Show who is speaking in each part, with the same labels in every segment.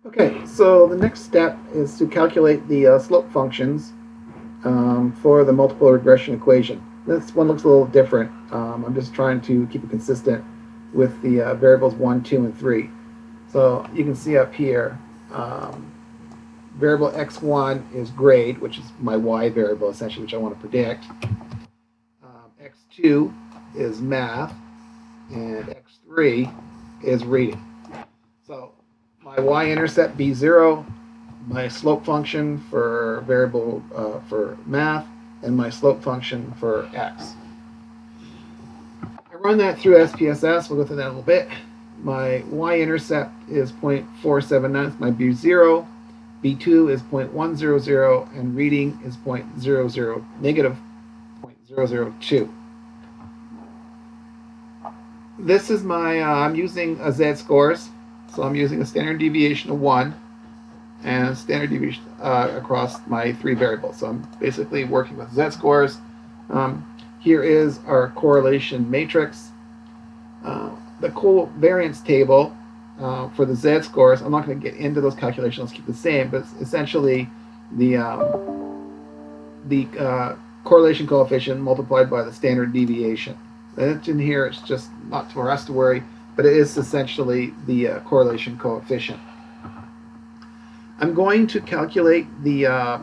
Speaker 1: Okay, so the next step is to calculate the slope functions for the multiple regression equation. This one looks a little different. I'm just trying to keep it consistent with the variables 1, 2, and 3. So you can see up here, variable x1 is grade, which is my y variable essentially, which I want to predict. X2 is math, and x3 is reading. So my y-intercept b0, my slope function for variable for math, and my slope function for x. I run that through SPSS. We'll go through that in a little bit. My y-intercept is 0.479, my b0. b2 is 0.100, and reading is negative 0.002. This is my, I'm using a z-scores. So I'm using a standard deviation of 1 and standard deviation across my 3 variables. So I'm basically working with z-scores. Here is our correlation matrix. The covariance table for the z-scores, I'm not going to get into those calculations, let's keep the same, but essentially the correlation coefficient multiplied by the standard deviation. And it's in here, it's just not for us to worry, but it is essentially the correlation coefficient. I'm going to calculate the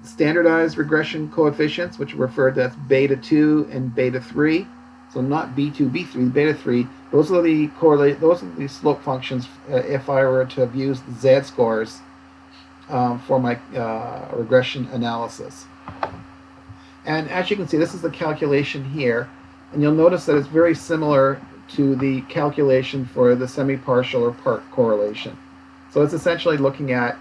Speaker 1: standardized regression coefficients, which are referred to as beta 2 and beta 3. So not B2, B3, beta 3. Those are the slope functions if I were to have used the z-scores for my regression analysis. And as you can see, this is the calculation here, and you'll notice that it's very similar to the calculation for the semi-partial or part correlation. So it's essentially looking at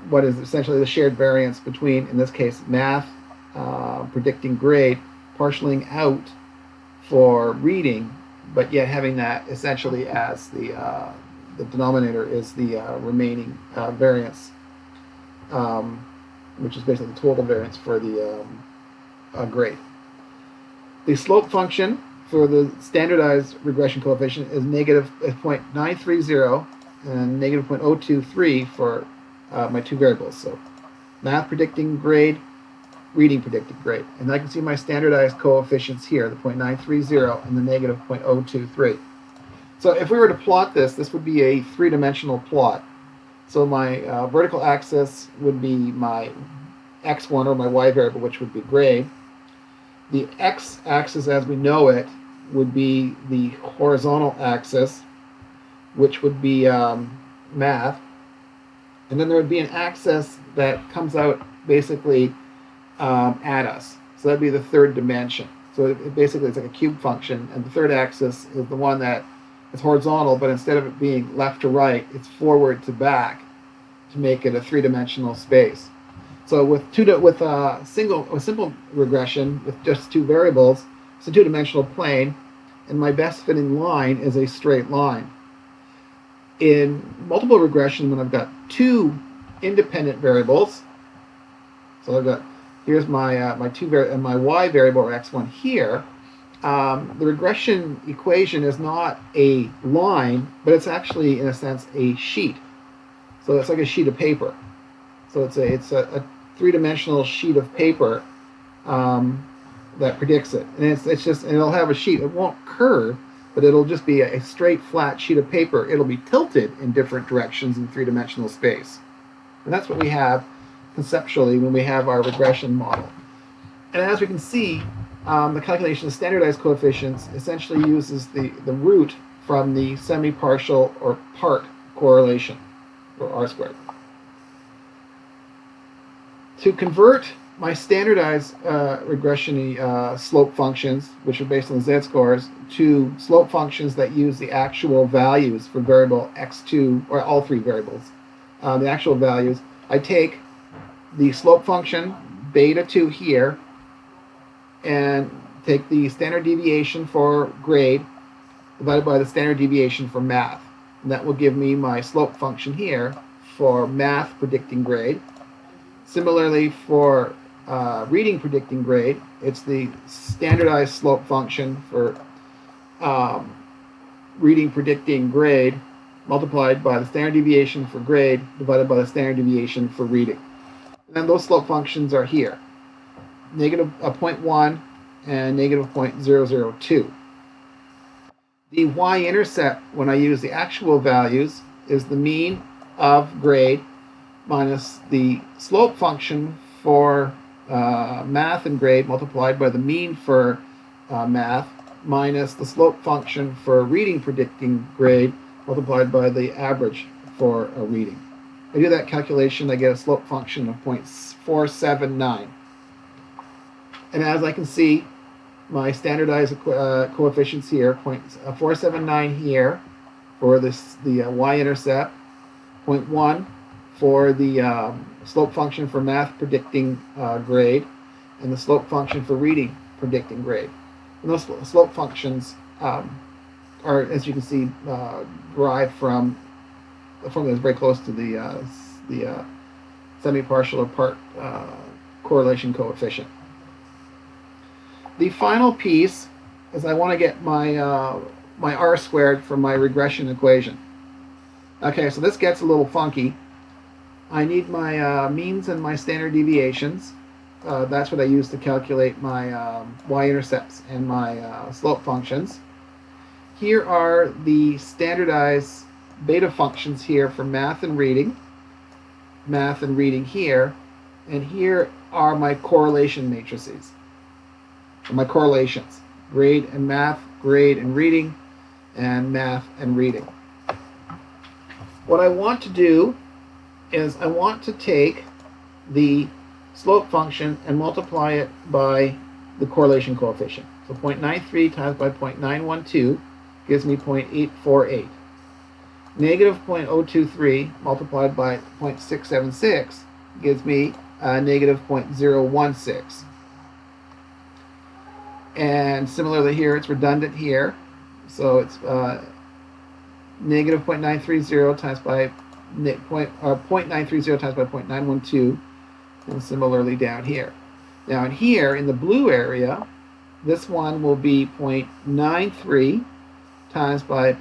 Speaker 1: what is essentially the shared variance between, in this case, math predicting grade, partialing out for reading, but yet having that essentially as the denominator is the remaining variance, which is basically the total variance for the grade. The slope function for the standardized regression coefficient is negative 0.930 and negative 0.023 for my 2 variables. So math predicting grade, reading predicted grade. And I can see my standardized coefficients here, the 0.930 and the negative 0.023. So if we were to plot this, this would be a 3-dimensional plot. So my vertical axis would be my x1 or my y variable, which would be grade. The x-axis as we know it would be the horizontal axis, which would be math. And then there would be an axis that comes out basically at us. So that'd be the 3rd dimension. So it basically it's like a cube function, and the 3rd axis is the one that is horizontal, but instead of it being left to right, it's forward to back to make it a 3-dimensional space. So with simple regression with just 2 variables, it's a 2-dimensional plane, and my best fitting line is a straight line. In multiple regression, when I've got 2 independent variables, so I've got here's my my y variable or x1 here. The regression equation is not a line, but it's actually in a sense a sheet. So it's like a sheet of paper. So it's a 3-dimensional sheet of paper that predicts it, and and it'll have a sheet. It won't curve, but it'll just be a straight, flat sheet of paper. It'll be tilted in different directions in 3-dimensional space, and that's what we have conceptually when we have our regression model. And as we can see, the calculation of standardized coefficients essentially uses the root from the semi-partial or part correlation, or R-squared. To convert my standardized regression slope functions, which are based on the z-scores, to slope functions that use the actual values for variable x2, or all 3 variables, the actual values, I take the slope function beta 2 here and take the standard deviation for grade divided by the standard deviation for math. And that will give me my slope function here for math predicting grade. Similarly, for reading predicting grade, it's the standardized slope function for reading predicting grade multiplied by the standard deviation for grade divided by the standard deviation for reading. And then those slope functions are here, negative 0.1 and negative 0.002. The y-intercept, when I use the actual values, is the mean of grade minus the slope function for math and grade multiplied by the mean for math minus the slope function for reading predicting grade multiplied by the average for a reading. I do that calculation, I get a slope function of 0.479. And as I can see, my standardized coefficients here, 0.479 here for the y-intercept, 0.1 for the slope function for math predicting grade, and the slope function for reading predicting grade. And those slope functions are, as you can see, derived from a formula that's very close to the semi-partial or part correlation coefficient. The final piece is I want to get my my r squared from my regression equation. Okay, so this gets a little funky. I need my means and my standard deviations. That's what I use to calculate my y-intercepts and my slope functions. Here are the standardized beta functions here for math and reading here, and here are my correlation matrices, or my correlations, grade and math, grade and reading, and math and reading. What I want to do is I want to take the slope function and multiply it by the correlation coefficient. So 0.93 times by 0.912 gives me 0.848. Negative 0.023 multiplied by 0.676 gives me negative 0.016. And similarly here, it's redundant here. So it's negative 0.930 times by 0.930 times by 0.912, and similarly down here. Now in here, in the blue area, this one will be 0.93 times by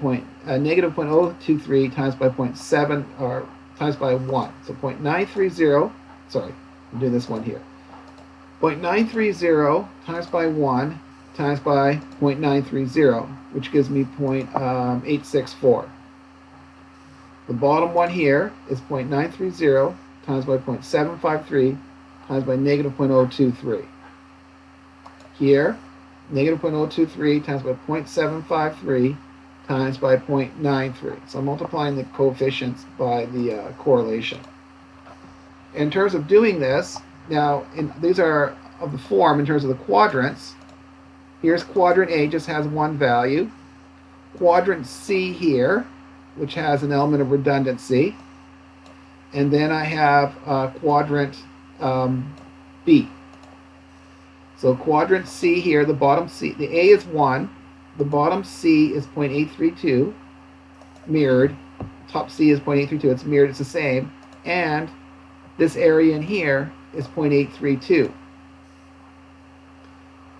Speaker 1: negative 0.023 times by 0.7 or times by 1. So 0.930, sorry, I'll do this one here. 0.930 times by 1 times by 0.930, which gives me 0.864. The bottom one here is 0.930 times by 0.753 times by negative 0.023. Here, negative 0.023 times by 0.753 times by 0.93. So I'm multiplying the coefficients by the correlation. In terms of doing this, now these are of the form in terms of the quadrants. Here's quadrant A, just has one value. Quadrant C here, which has an element of redundancy. And then I have quadrant B. So quadrant C here, the bottom C, the A is 1, the bottom C is 0.832, mirrored. Top C is 0.832, it's mirrored, it's the same. And this area in here is 0.832.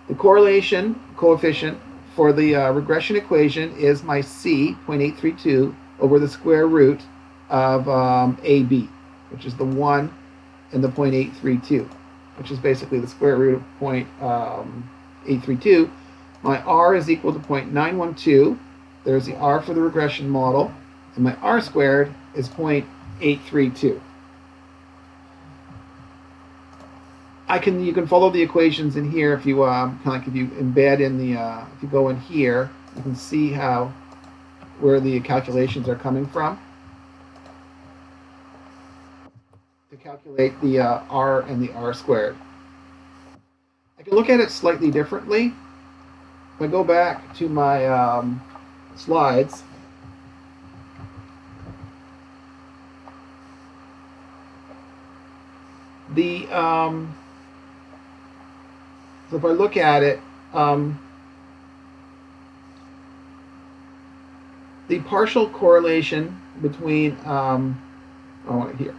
Speaker 1: The correlation coefficient for the regression equation is my C, 0.832, over the square root of AB, which is the 1 and the 0.832, which is basically the square root of 0.832. My R is equal to 0.912. There's the R for the regression model, and my R squared is 0.832. You can follow the equations in here if you kind of like if you embed in the if you go in here, you can see where the calculations are coming from to calculate the R and the R squared. I can look at it slightly differently. If I go back to my slides, so if I look at it, the partial correlation between here.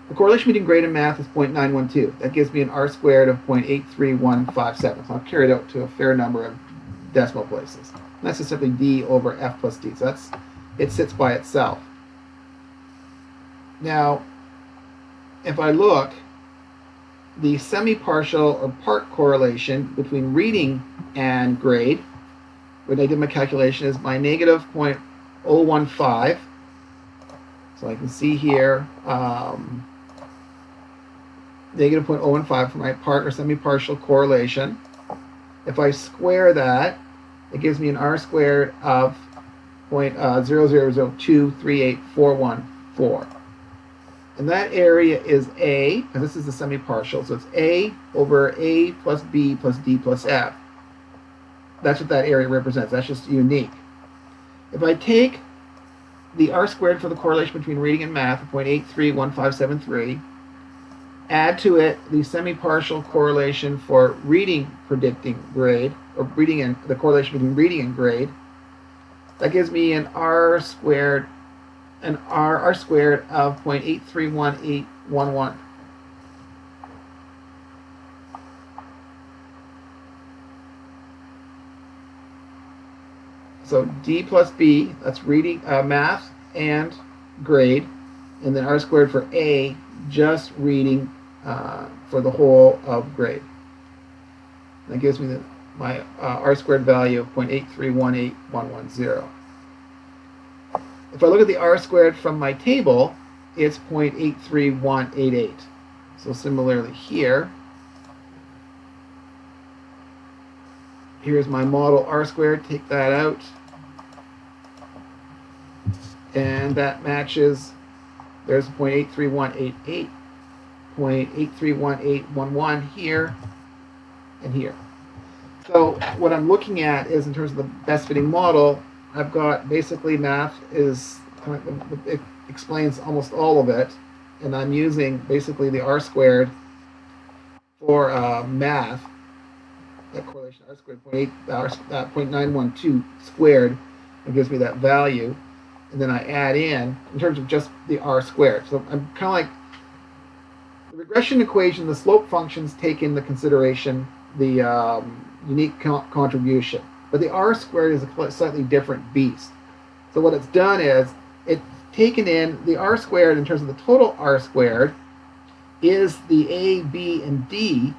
Speaker 1: The correlation between grade and math is 0.912. That gives me an R squared of 0.83157. So I've carried out to a fair number of decimal places. And that's just simply d over f plus d. So it sits by itself. Now, if I look, the semi-partial or part correlation between reading and grade, when I did my calculation, is my negative 0.015. So I can see here negative 0.015 for my part or semi-partial correlation. If I square that, it gives me an R squared of 0.000238414. And that area is A, and this is the semi-partial, so it's A over A plus B plus D plus F. That's what that area represents. That's just unique. If I take the R squared for the correlation between reading and math of 0.831573, add to it the semi-partial correlation for reading predicting grade, or reading and the correlation between reading and grade, that gives me an R squared of 0.831811. So D plus B, that's reading, math and grade, and then R squared for A, just reading for the whole of grade. That gives me my R squared value of 0.8318110. If I look at the R squared from my table, it's 0.83188. So similarly here, here's my model R squared, take that out, and that matches, there's 0.83188, 0.8318811 here, and here. So what I'm looking at is, in terms of the best fitting model, I've got basically math is, it explains almost all of it, and I'm using basically the R squared for math, that correlation R squared 0.912 squared, it gives me that value, and then I add in terms of just the R squared. So I'm kind of like, the regression equation, the slope functions take into consideration the unique contribution. But the R squared is a slightly different beast. So what it's done is, it's taken in the R squared in terms of the total R squared is the A, B, and D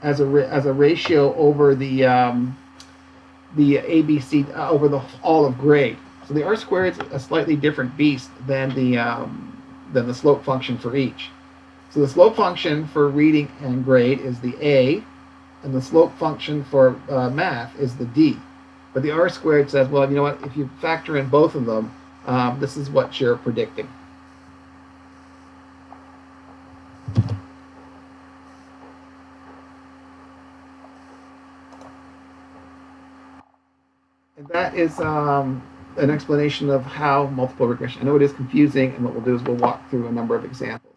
Speaker 1: as a ratio over the ABC over all of grade. So the R squared is a slightly different beast than the slope function for each. So the slope function for reading and grade is the A, and the slope function for math is the D. But the R squared says, well, you know what, if you factor in both of them, this is what you're predicting. And that is an explanation of how multiple regression. I know it is confusing, and what we'll do is we'll walk through a number of examples.